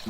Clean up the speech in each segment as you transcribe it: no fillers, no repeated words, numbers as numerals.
Hey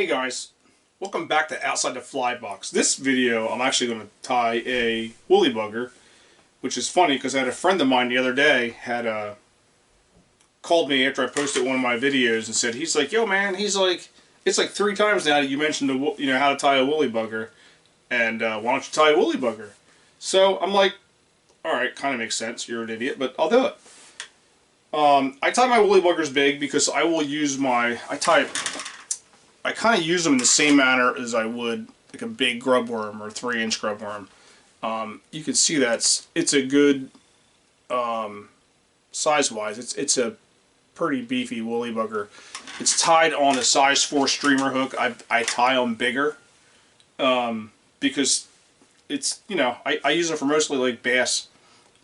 guys, welcome back to Outside the Fly Box. This video I'm actually going to tie a woolly bugger, which is funny because I had a friend of mine the other day had called me after I posted one of my videos and said, he's like, yo man, he's like, it's like 3 times now that you mentioned how to tie a woolly bugger, and why don't you tie a woolly bugger? So I'm like, alright, kind of makes sense, you're an idiot, but I'll do it. I tie my woolly buggers big because I will use I kind of use them in the same manner as I would like a big grub worm or 3-inch grub worm. You can see that it's a good size-wise. It's a pretty beefy woolly bugger. It's tied on a size 4 streamer hook. I tie them bigger because it's, you know, I use it for mostly like bass,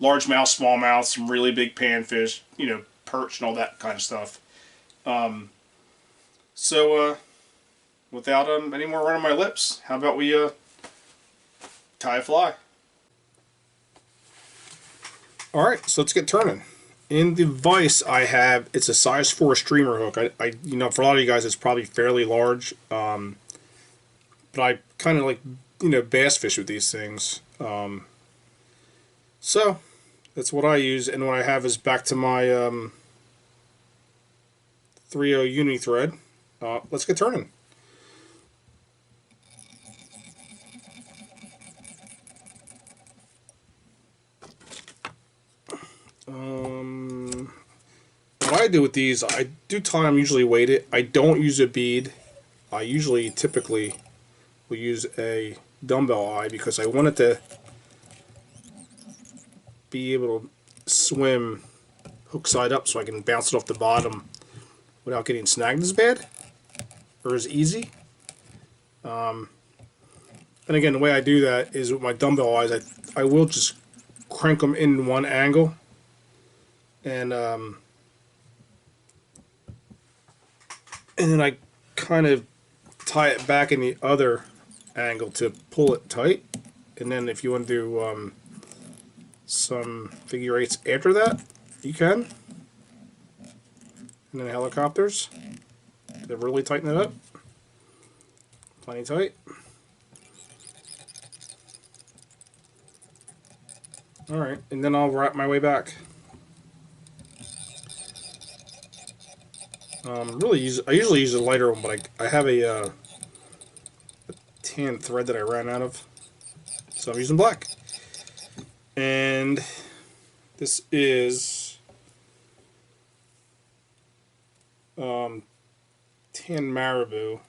largemouth, smallmouth, some really big panfish, you know, perch and all that kind of stuff. Without any more running my lips, how about we tie a fly? Alright, so let's get turning. In the vise I have, it's a size 4 streamer hook. I you know, for a lot of you guys it's probably fairly large, but I kind of like, you know, bass fish with these things. So that's what I use, and what I have is back to my 3/0 uni thread. Let's get turning. What I do with these, I do tie them usually weighted. I don't use a bead. I typically will use a dumbbell eye because I want it to be able to swim hook side up so I can bounce it off the bottom without getting snagged as bad or as easy. And again, the way I do that is with my dumbbell eyes, I will just crank them in one angle, and then I kind of tie it back in the other angle to pull it tight. And then if you want to do some figure eights after that, you can. And then helicopters to really tighten it up. Plenty tight. Alright, and then I'll wrap my way back. I usually use a lighter one, but I have a tan thread that I ran out of, so I'm using black. And this is tan marabou.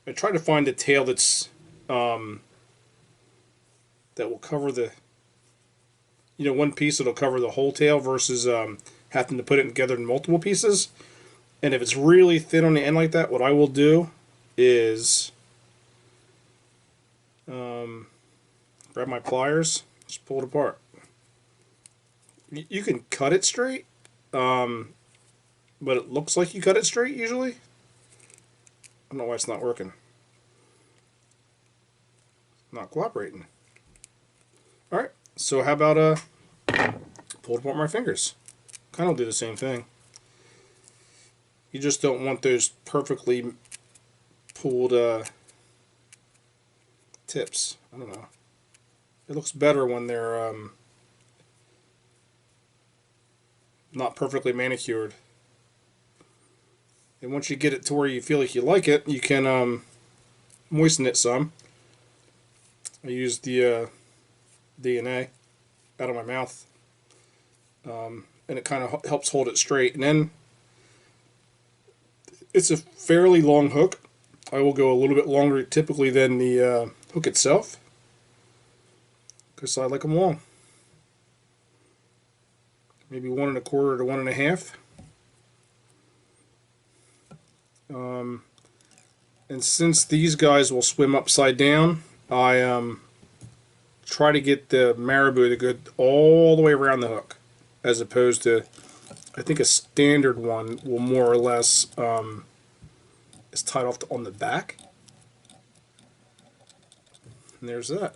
I try to find a tail that's that will cover the, you know, one piece that'll cover the whole tail versus having to put it together in multiple pieces. And if it's really thin on the end like that, what I will do is grab my pliers, just pull it apart. You can cut it straight, but it looks like you cut it straight usually. I don't know why it's not working. Not cooperating. Alright, so how about pull it apart my fingers. Kind of do the same thing. You just don't want those perfectly pulled tips. I don't know. It looks better when they're not perfectly manicured. And once you get it to where you feel like you like it, you can moisten it some. I use the DNA out of my mouth, and it kind of helps hold it straight. And then it's a fairly long hook. I will go a little bit longer typically than the hook itself because I like them long. Maybe 1 1/4 to 1 1/2. And since these guys will swim upside down, I try to get the marabou to go all the way around the hook, as opposed to, I think a standard one will more or less is tied off on the back. And there's that.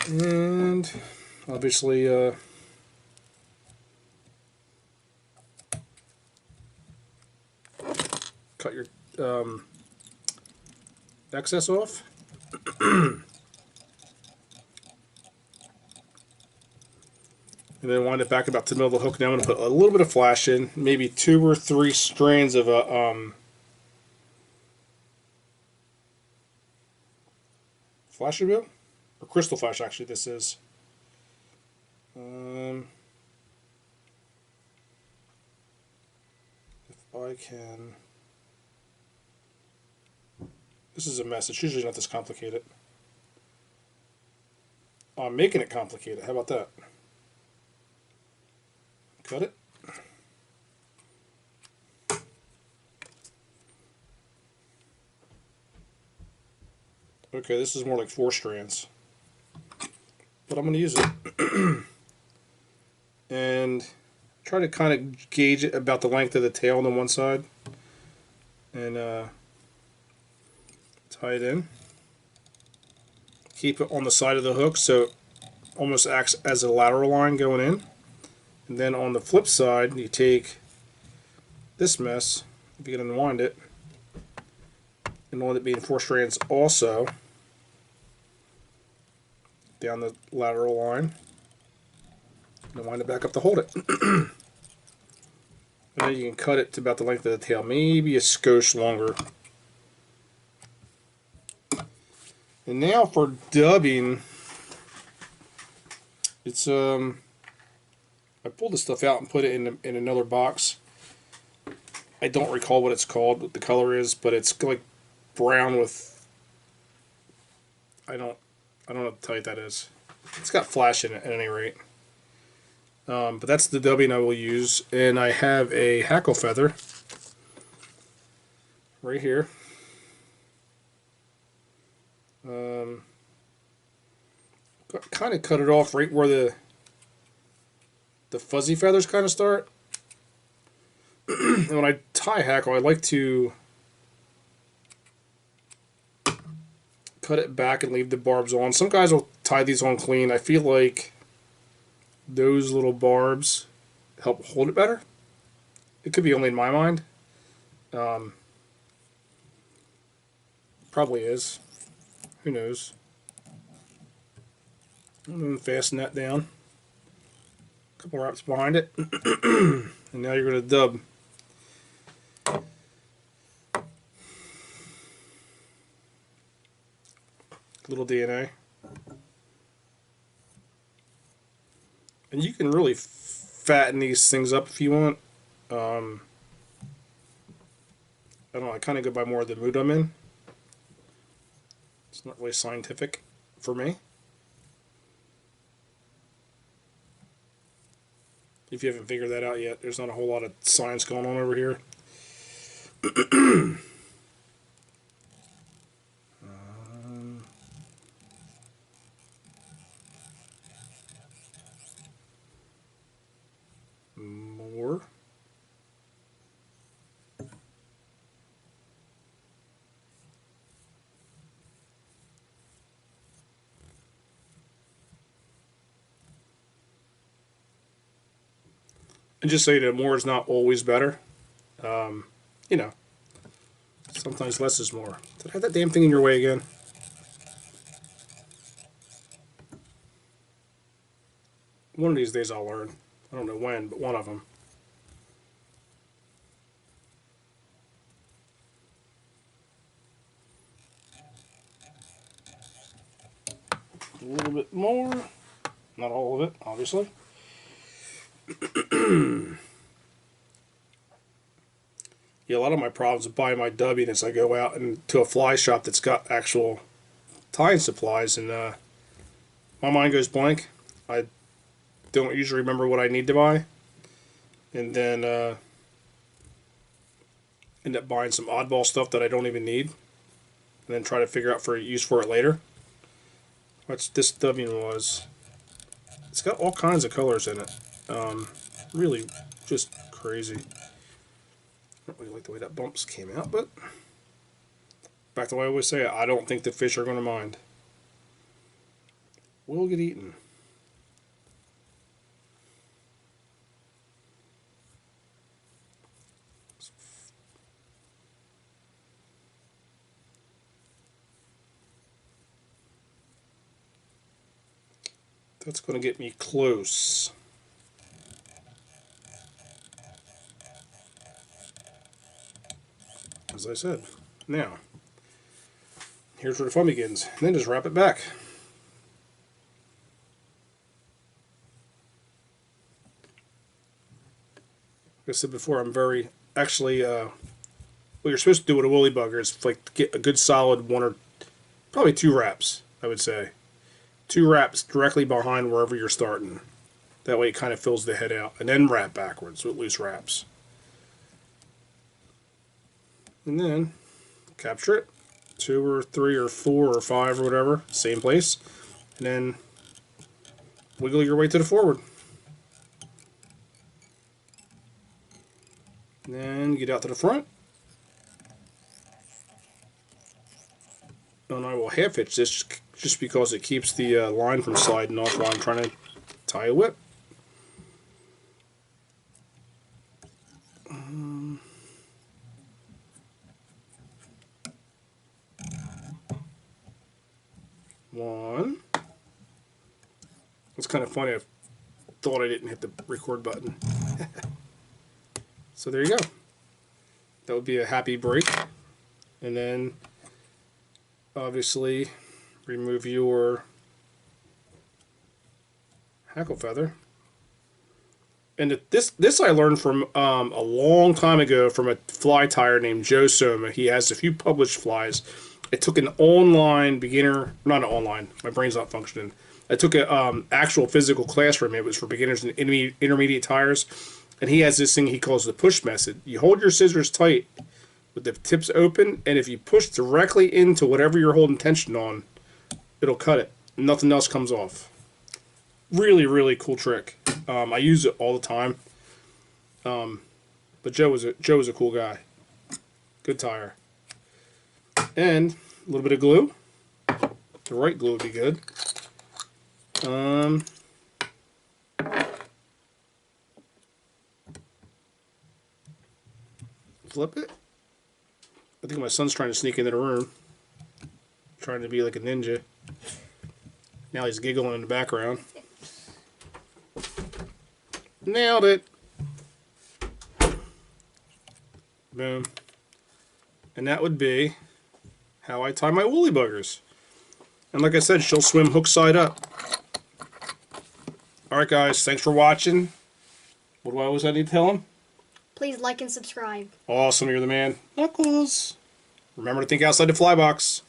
And obviously cut your excess off. And then wind it back about to the middle of the hook. Now I'm going to put a little bit of flash in, maybe 2 or 3 strands of a flash wheel, or crystal flash actually this is. If I can... This is a mess. It's usually not this complicated. I'm making it complicated. How about that? Cut it. Okay, this is more like 4 strands. But I'm going to use it. And try to kind of gauge it about the length of the tail on the one side. And tie it in. Keep it on the side of the hook so it almost acts as a lateral line going in. And then on the flip side, you take this mess, if you can unwind it, and on it being 4 strands also, down the lateral line, and wind it back up to hold it. And then you can cut it to about the length of the tail, maybe a skosh longer. And now for dubbing, it's I pulled this stuff out and put it in another box. I don't recall what it's called, what the color is, but it's like brown with, I don't know what type that is. It's got flash in it at any rate. But that's the dubbing I will use, and I have a Hackle Feather right here. Kind of cut it off right where the fuzzy feathers kind of start. And when I tie hackle, I like to cut it back and leave the barbs on. Some guys will tie these on clean. I feel like those little barbs help hold it better. It could be only in my mind. Probably is. Who knows? And then fasten that down. A couple wraps behind it. And now you're going to dub. Little DNA. And you can really fatten these things up if you want. I don't know, I kind of go by more of the mood I'm in. It's not really scientific for me. If you haven't figured that out yet, there's not a whole lot of science going on over here. More. And just so you know, more is not always better. You know, sometimes less is more. Did I have that damn thing in your way again? One of these days I'll learn. I don't know when, but one of them. A little bit more. Not all of it, obviously. Yeah, a lot of my problems with buying my dubbing is I go out to a fly shop that's got actual tying supplies, and my mind goes blank. I don't usually remember what I need to buy, and then end up buying some oddball stuff that I don't even need, and then try to figure out use for it later. What this dubbing was. It's got all kinds of colors in it. Really just crazy. I don't really like the way that bumps came out, but back to what I always say, I don't think the fish are going to mind. Will get eaten. That's going to get me close. As I said. Now, here's where the fun begins. And then just wrap it back. Like I said before, I'm very... Actually, what you're supposed to do with a woolly bugger is like get a good solid one or probably 2 wraps, I would say. 2 wraps directly behind wherever you're starting. That way it kind of fills the head out. And then wrap backwards with loose wraps. And then capture it. 2 or 3 or 4 or 5 or whatever. Same place. And then wiggle your way to the forward. And then get out to the front. And I will half hitch this just because it keeps the line from sliding off while I'm trying to tie a whip. One. It's kind of funny. I thought I didn't hit the record button. So there you go. That would be a happy break. And then obviously remove your hackle feather. And this I learned from a long time ago from a fly tyer named Joe Soma. He has a few published flies. I took an online beginner, not an online, my brain's not functioning. I took an actual physical class from him. It was for beginners and intermediate tyers. And he has this thing he calls the push method. You hold your scissors tight with the tips open, and if you push directly into whatever you're holding tension on, it'll cut it. Nothing else comes off. Really, really cool trick. I use it all the time. But Joe was a cool guy. Good tyer. And a little bit of glue. The right glue would be good. Flip it. I think my son's trying to sneak into the room. Trying to be like a ninja. Now he's giggling in the background. Nailed it. Boom. And that would be how I tie my woolly buggers. And like I said, she'll swim hook side up. Alright guys, thanks for watching. What do I always need to tell them? Please like and subscribe. Awesome, you're the man. Knuckles. Remember to think outside the fly box.